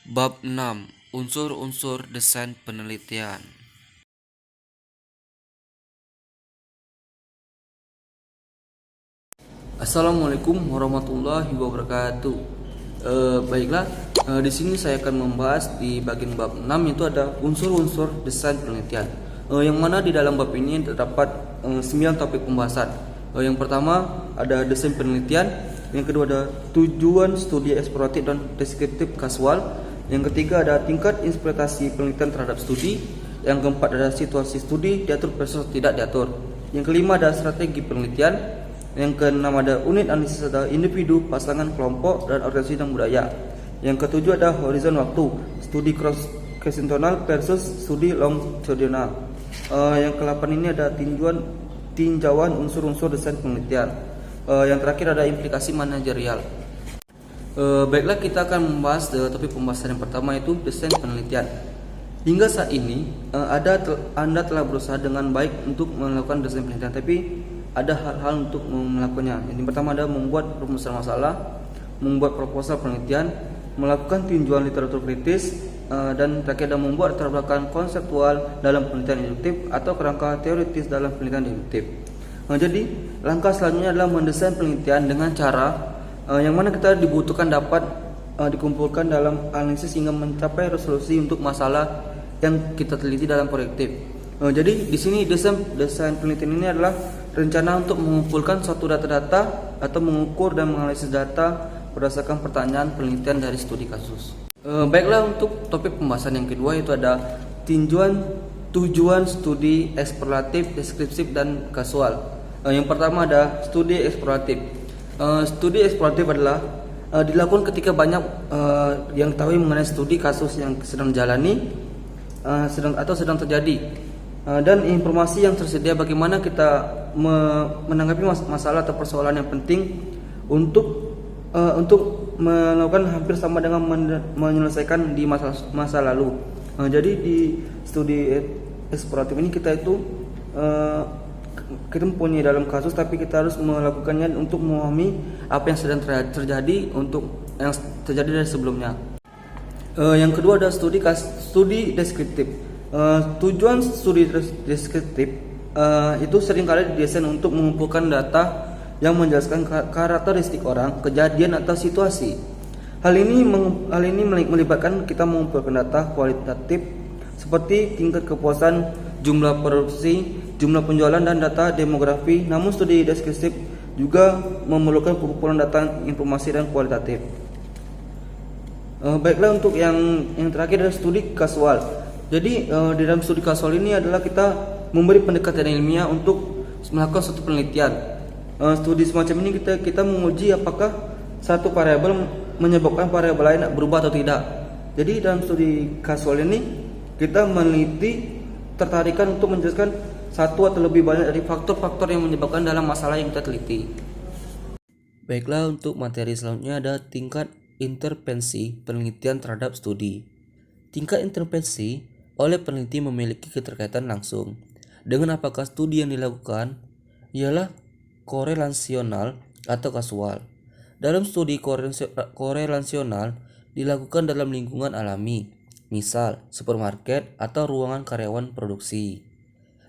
Bab 6. Unsur-unsur desain penelitian. Assalamualaikum warahmatullahi wabarakatuh. Baiklah, di sini saya akan membahas di bagian bab 6, yaitu ada unsur-unsur desain penelitian. Yang mana di dalam bab ini terdapat 9 topik pembahasan. Yang pertama ada desain penelitian, yang kedua ada tujuan studi eksploratif dan deskriptif kasual, yang ketiga ada tingkat interpretasi penelitian terhadap studi, yang keempat ada situasi studi diatur versus tidak diatur, yang kelima ada strategi penelitian, yang keenam ada unit analisis ada individu, pasangan, kelompok, dan organisasi dan budaya. Yang ketujuh ada horizon waktu, studi cross seasonal versus studi longitudinal. Yang ke-8 ini ada tinjauan unsur-unsur desain penelitian. Yang terakhir ada implikasi manajerial. Baiklah, kita akan membahas topik pembahasan yang pertama, yaitu desain penelitian. Hingga saat ini Anda telah berusaha dengan baik untuk melakukan desain penelitian, tapi ada hal-hal untuk melakukannya. Yang pertama ada membuat rumusan masalah, membuat proposal penelitian, melakukan tinjauan literatur kritis, dan terakhir ada membuat latar belakang konseptual dalam penelitian induktif atau kerangka teoritis dalam penelitian induktif. Jadi langkah selanjutnya adalah mendesain penelitian dengan cara yang mana kita dibutuhkan dapat dikumpulkan dalam analisis hingga mencapai resolusi untuk masalah yang kita teliti dalam proyektif. Jadi di sini desain penelitian ini adalah rencana untuk mengumpulkan suatu data-data atau mengukur dan menganalisis data berdasarkan pertanyaan penelitian dari studi kasus. Baiklah, untuk topik pembahasan yang kedua itu ada tujuan studi eksploratif, deskriptif, dan kasual. Yang pertama ada studi eksploratif. Studi eksploratif adalah dilakukan ketika banyak yang tahu mengenai studi kasus yang sedang dijalani sedang terjadi. Dan informasi yang tersedia bagaimana kita menanggapi masalah atau persoalan yang penting untuk melakukan hampir sama dengan menyelesaikan di masa lalu. Jadi di studi eksploratif ini kita mempunyai dalam kasus, tapi kita harus melakukannya untuk memahami apa yang sedang terjadi untuk yang terjadi dari sebelumnya. Yang kedua ada studi deskriptif. Tujuan studi deskriptif itu seringkali didesain untuk mengumpulkan data yang menjelaskan karakteristik orang, kejadian, atau situasi. Hal ini melibatkan kita mengumpulkan data kualitatif seperti tingkat kepuasan, jumlah produksi, jumlah penjualan, dan data demografi. Namun studi deskriptif juga memerlukan pengumpulan data informasi dan kualitatif. Baiklah, untuk yang terakhir adalah studi kasual. Jadi di dalam studi kasual ini adalah kita memberi pendekatan ilmiah untuk melakukan suatu penelitian. Studi semacam ini kita menguji apakah satu variabel menyebabkan variabel lain berubah atau tidak. Jadi dalam studi kasual ini kita meneliti tertarikan untuk menjelaskan satu atau lebih banyak dari faktor-faktor yang menyebabkan dalam masalah yang kita teliti. Baiklah, untuk materi selanjutnya ada tingkat intervensi penelitian terhadap studi. Tingkat intervensi oleh peneliti memiliki keterkaitan langsung dengan apakah studi yang dilakukan ialah korelasional atau kasual. Dalam studi korelasional dilakukan dalam lingkungan alami, misal supermarket atau ruangan karyawan produksi.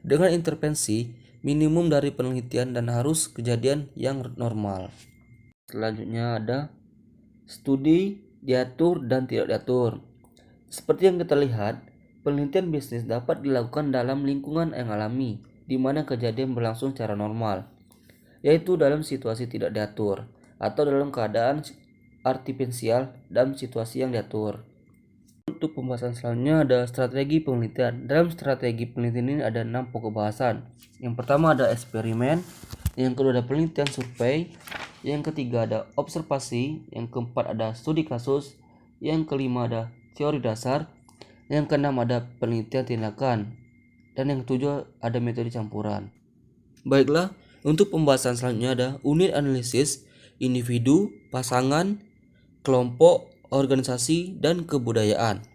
Dengan intervensi minimum dari penelitian dan harus kejadian yang normal. Selanjutnya ada studi diatur dan tidak diatur. Seperti yang kita lihat, penelitian bisnis dapat dilakukan dalam lingkungan yang alami, di mana kejadian berlangsung secara normal, yaitu dalam situasi tidak diatur, atau dalam keadaan artifisial dalam situasi yang diatur. Untuk pembahasan selanjutnya ada strategi penelitian. Dalam strategi penelitian ini ada 6 pokok bahasan. Yang pertama ada eksperimen, yang kedua ada penelitian survei, yang ketiga ada observasi, yang keempat ada studi kasus, yang kelima ada teori dasar, yang keenam ada penelitian tindakan, dan yang ketujuh ada metode campuran. Baiklah, untuk pembahasan selanjutnya ada unit analisis, individu, pasangan, kelompok, organisasi, dan kebudayaan.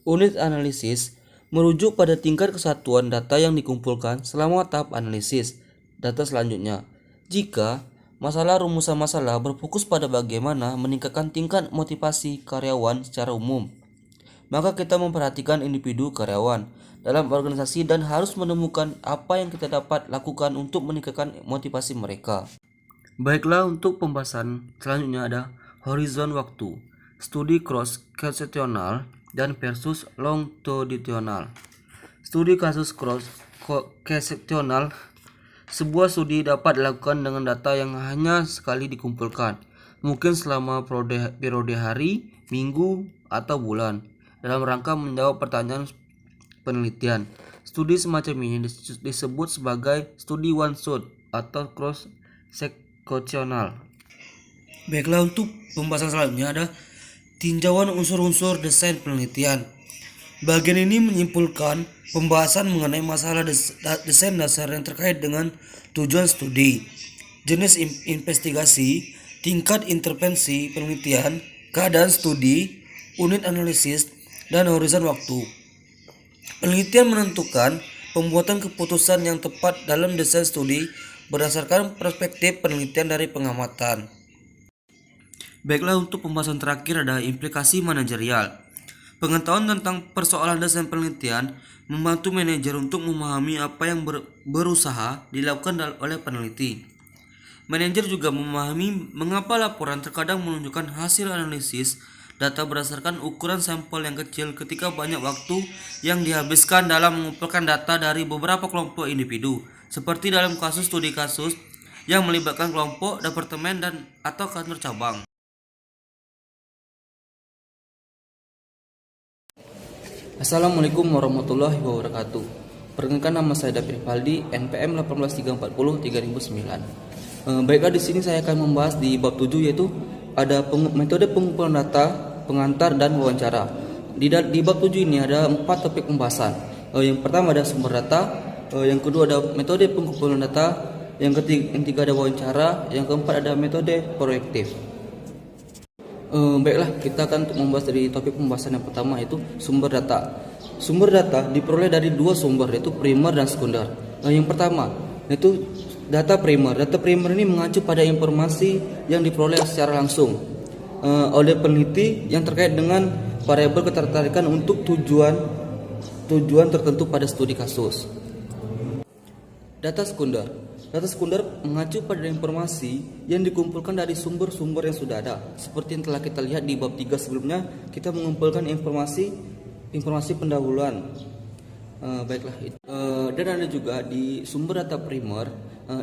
Unit analisis merujuk pada tingkat kesatuan data yang dikumpulkan selama tahap analisis data selanjutnya. Jika rumusan masalah berfokus pada bagaimana meningkatkan tingkat motivasi karyawan secara umum, maka kita memperhatikan individu karyawan dalam organisasi dan harus menemukan apa yang kita dapat lakukan untuk meningkatkan motivasi mereka. Baiklah, untuk pembahasan selanjutnya ada horizon waktu, studi cross-seksional dan versus longitudinal. Studi kasus cross-seksional, sebuah studi dapat dilakukan dengan data yang hanya sekali dikumpulkan, mungkin selama periode hari, minggu, atau bulan, dalam rangka menjawab pertanyaan penelitian. Studi semacam ini disebut sebagai studi one shot atau cross-seksional. Baiklah, untuk pembahasan selanjutnya ada tinjauan unsur-unsur desain penelitian. Bagian ini menyimpulkan pembahasan mengenai masalah desain dasar yang terkait dengan tujuan studi, jenis investigasi, tingkat intervensi penelitian, keadaan studi, unit analisis, dan horizon waktu. Penelitian menentukan pembuatan keputusan yang tepat dalam desain studi berdasarkan perspektif penelitian dari pengamatan. Baiklah, untuk pembahasan terakhir ada implikasi manajerial. Pengetahuan tentang persoalan desain penelitian membantu manajer untuk memahami apa yang berusaha dilakukan oleh peneliti. Manajer juga memahami mengapa laporan terkadang menunjukkan hasil analisis data berdasarkan ukuran sampel yang kecil ketika banyak waktu yang dihabiskan dalam mengumpulkan data dari beberapa kelompok individu, seperti dalam kasus studi kasus yang melibatkan kelompok, departemen, dan atau kantor cabang. Assalamualaikum warahmatullahi wabarakatuh. Perkenalkan, nama saya David Rivaldi, NPM 18340-3009. Baiklah, di sini saya akan membahas di bab 7, yaitu ada metode pengumpulan data, pengantar, dan wawancara. Di bab 7 ini ada 4 topik pembahasan. Yang pertama ada sumber data, yang kedua ada metode pengumpulan data, yang ketiga ada wawancara, yang keempat ada metode proaktif. Baiklah, kita akan membahas dari topik pembahasan yang pertama, yaitu sumber data. Sumber data diperoleh dari dua sumber, yaitu primer dan sekunder. Yang pertama yaitu data primer. Data primer ini mengacu pada informasi yang diperoleh secara langsung oleh peneliti yang terkait dengan variabel ketertarikan untuk tujuan tertentu pada studi kasus. Data sekunder. Data sekunder mengacu pada informasi yang dikumpulkan dari sumber-sumber yang sudah ada. Seperti yang telah kita lihat di bab 3 sebelumnya, kita mengumpulkan informasi pendahuluan. Dan ada juga di sumber data primer,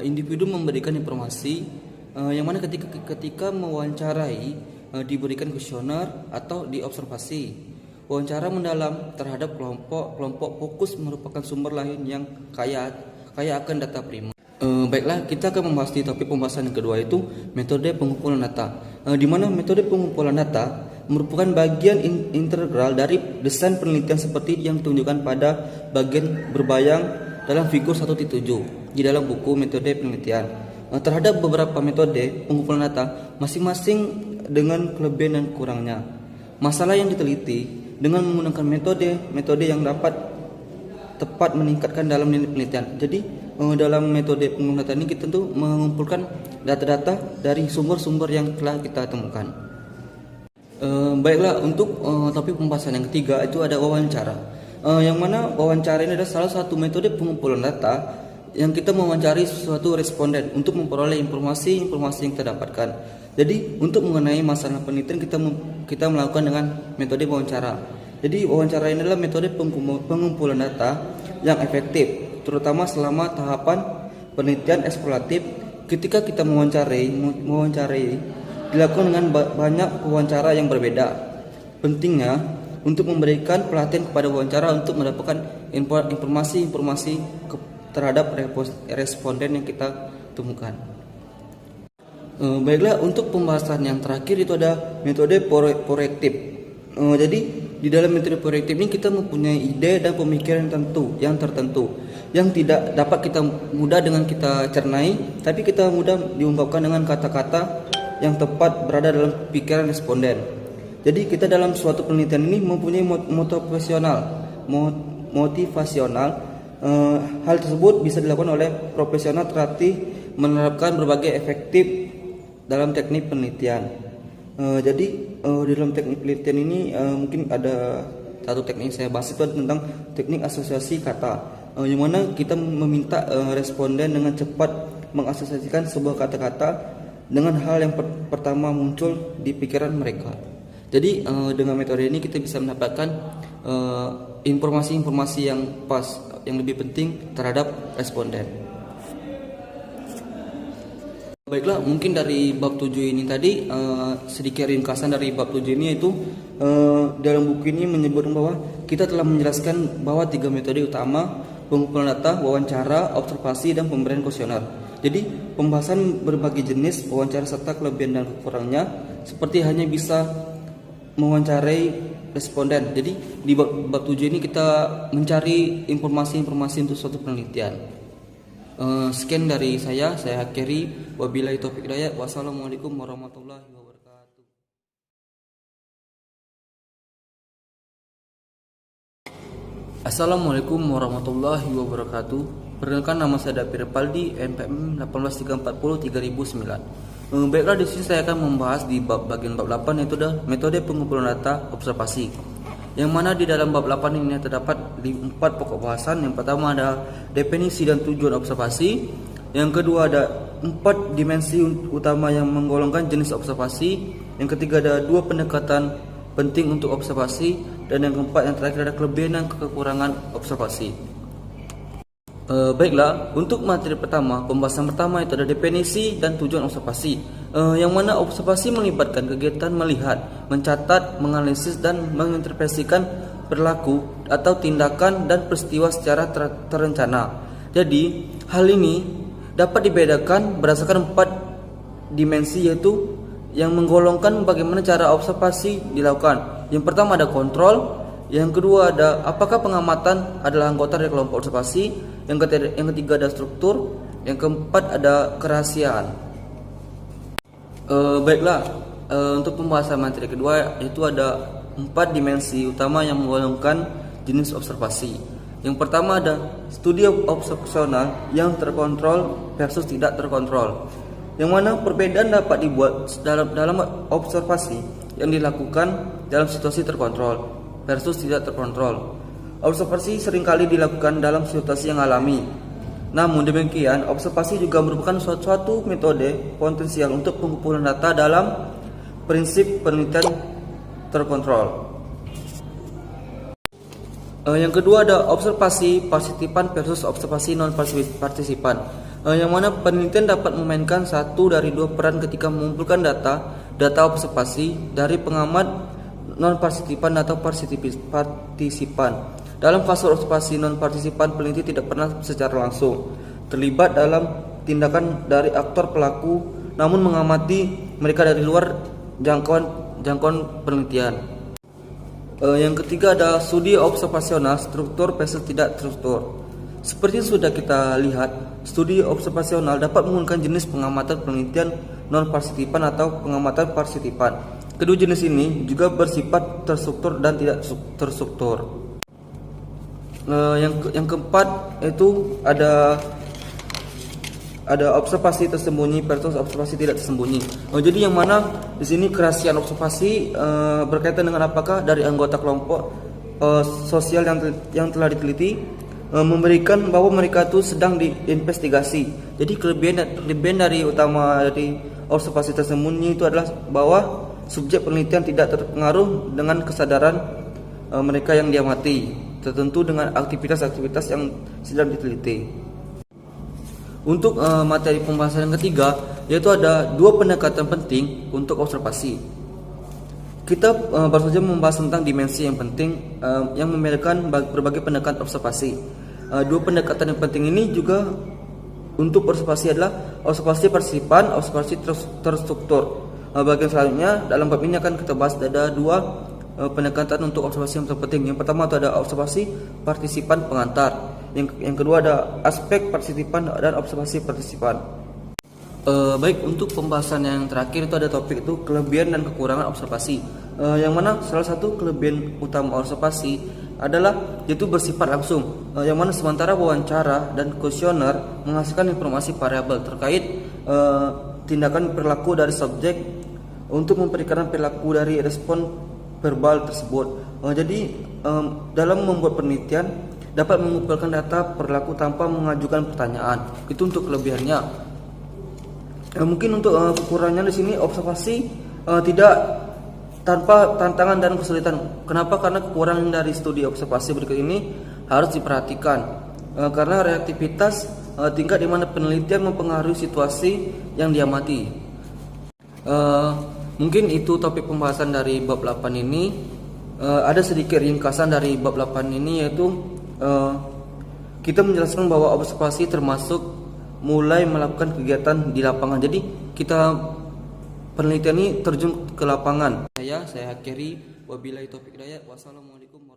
individu memberikan informasi yang mana ketika mewawancarai diberikan kuesioner atau diobservasi. Wawancara mendalam terhadap kelompok fokus merupakan sumber lain yang kaya akan data primer. Baiklah, kita akan membahas di topik pembahasan yang kedua, yaitu metode pengumpulan data. Di mana metode pengumpulan data merupakan bagian integral dari desain penelitian seperti yang ditunjukkan pada bagian berbayang dalam figur 1.7 di dalam buku metode penelitian. Terhadap beberapa metode pengumpulan data, masing-masing dengan kelebihan dan kurangnya. Masalah yang diteliti dengan menggunakan metode yang dapat tepat meningkatkan dalam penelitian. Jadi dalam metode pengumpulan data ini kita tentu mengumpulkan data-data dari sumber-sumber yang telah kita temukan. Baiklah, untuk topik pembahasan yang ketiga itu ada wawancara. Yang mana wawancara ini adalah salah satu metode pengumpulan data yang kita mewawancari suatu responden untuk memperoleh informasi yang kita dapatkan. Jadi untuk mengenai masalah penelitian kita melakukan dengan metode wawancara. Jadi wawancara ini adalah metode pengumpulan data yang efektif, terutama selama tahapan penelitian eksploratif. Ketika kita mewawancarai dilakukan dengan banyak wawancara yang berbeda. Pentingnya untuk memberikan pelatihan kepada wawancara untuk mendapatkan informasi terhadap responden yang kita temukan. Baiklah, untuk pembahasan yang terakhir itu ada metode proaktif. Jadi di dalam metode proaktif ini kita mempunyai ide dan pemikiran yang tertentu yang tidak dapat kita mudah dengan kita cernai, tapi kita mudah diungkapkan dengan kata-kata yang tepat berada dalam pikiran responden. Jadi kita dalam suatu penelitian ini mempunyai motivasional. Hal tersebut bisa dilakukan oleh profesional terlatih menerapkan berbagai efektif dalam teknik penelitian. Jadi di dalam teknik penelitian ini mungkin ada satu teknik yang saya bahas itu tentang teknik asosiasi kata, yang mana kita meminta responden dengan cepat mengasosiasikan sebuah kata-kata dengan hal yang pertama muncul di pikiran mereka. Jadi dengan metode ini kita bisa mendapatkan informasi-informasi yang pas, yang lebih penting terhadap responden. Baiklah, mungkin dari bab 7 ini tadi sedikit ringkasan dari bab 7 ini, yaitu dalam buku ini menyebutkan bahwa kita telah menjelaskan bahwa 3 metode utama: pengumpulan data, wawancara, observasi, dan pemberian kuesioner. Jadi pembahasan berbagai jenis wawancara serta kelebihan dan kekurangannya, seperti hanya bisa mewawancarai responden. Jadi di bab 7 ini kita mencari informasi-informasi untuk suatu penelitian. Sekian dari saya akhiri. Wabillahi taufiq hidayah. Wassalamualaikum warahmatullahi wabarakatuh. Assalamualaikum warahmatullahi wabarakatuh. Perkenalkan, nama saya Dapir Paldi, NPM 18340309. Baiklah, di sini saya akan membahas di bagian bab 8, yaitu metode pengumpulan data observasi. Yang mana di dalam bab 8 ini terdapat 4 pokok bahasan. Yang pertama ada definisi dan tujuan observasi. Yang kedua ada 4 dimensi utama yang menggolongkan jenis observasi. Yang ketiga ada 2 pendekatan penting untuk observasi. Dan yang keempat, yang terakhir, ada kelebihan dan kekurangan observasi. Baiklah, untuk materi pertama, pembahasan pertama itu ada definisi dan tujuan observasi. Yang mana observasi melibatkan kegiatan melihat, mencatat, menganalisis, dan menginterpretasikan perilaku atau tindakan dan peristiwa secara terencana. Jadi, hal ini dapat dibedakan berdasarkan 4 dimensi, yaitu yang menggolongkan bagaimana cara observasi dilakukan. Yang pertama ada kontrol, yang kedua ada apakah pengamatan adalah anggota dari kelompok observasi, yang ketiga ada struktur, yang keempat ada kerahasiaan. Baiklah, untuk pembahasan materi kedua, yaitu ada 4 dimensi utama yang menggolongkan jenis observasi. Yang pertama ada studi observasional yang terkontrol versus tidak terkontrol, yang mana perbedaan dapat dibuat dalam observasi yang dilakukan dalam situasi terkontrol versus tidak terkontrol. Observasi seringkali dilakukan dalam situasi yang alami. Namun demikian, observasi juga merupakan suatu metode potensial untuk pengumpulan data dalam prinsip penelitian terkontrol. Yang kedua ada observasi partisipan versus observasi non partisipan. Yang mana penelitian dapat memainkan satu dari 2 peran ketika mengumpulkan data observasi dari pengamat non partisipan atau partisipan. Dalam fase observasi non partisipan, peneliti tidak pernah secara langsung terlibat dalam tindakan dari aktor pelaku, namun mengamati mereka dari luar jangkauan penelitian. Yang ketiga ada studi observasional struktur versus tidak struktur. Seperti yang sudah kita lihat, studi observasional dapat menggunakan jenis pengamatan penelitian non partisipan atau pengamatan partisipan. Kedua jenis ini juga bersifat terstruktur dan tidak terstruktur. Yang keempat itu ada observasi tersembunyi versus observasi tidak tersembunyi. Jadi yang mana di sini kerahasiaan observasi berkaitan dengan apakah dari anggota kelompok sosial yang telah diteliti memberikan bahwa mereka itu sedang diinvestigasi. Jadi kelebihan dari utama dari observasi tersembunyi itu adalah bahwa subjek penelitian tidak terpengaruh dengan kesadaran mereka yang diamati, tertentu dengan aktivitas-aktivitas yang sedang diteliti. Untuk materi pembahasan yang ketiga, yaitu ada 2 pendekatan penting untuk observasi. Kita baru saja membahas tentang dimensi yang penting yang membedakan berbagai pendekatan observasi. 2 pendekatan yang penting ini juga untuk observasi adalah observasi partisipan, observasi terstruktur. Bagian selanjutnya dalam bab ini akan kita bahas ada 2 pendekatan untuk observasi yang terpenting. Yang pertama itu ada observasi partisipan pengantar. Yang kedua ada aspek partisipan dan observasi partisipan. Baik, untuk pembahasan yang terakhir itu ada topik itu kelebihan dan kekurangan observasi. Yang mana salah satu kelebihan utama observasi adalah yaitu bersifat langsung. Yang mana sementara wawancara dan kuesioner menghasilkan informasi variabel terkait tindakan perilaku dari subjek untuk memperkirakan perilaku dari respon verbal tersebut. Dalam membuat penelitian dapat mengumpulkan data perilaku tanpa mengajukan pertanyaan. Itu untuk kelebihannya. Mungkin untuk kekurangannya di sini observasi tidak tanpa tantangan dan kesulitan. Kenapa? Karena kekurangan dari studi observasi berikut ini harus diperhatikan. Karena reaktivitas tingkat di mana penelitian mempengaruhi situasi yang diamati. Mungkin itu topik pembahasan dari bab 8 ini. Ada sedikit ringkasan dari bab 8 ini, yaitu kita menjelaskan bahwa observasi termasuk mulai melakukan kegiatan di lapangan. Jadi kita penelitian ini terjun ke lapangan. Saya akhiri, wabillahi taufiq hidayah. Wassalamualaikum.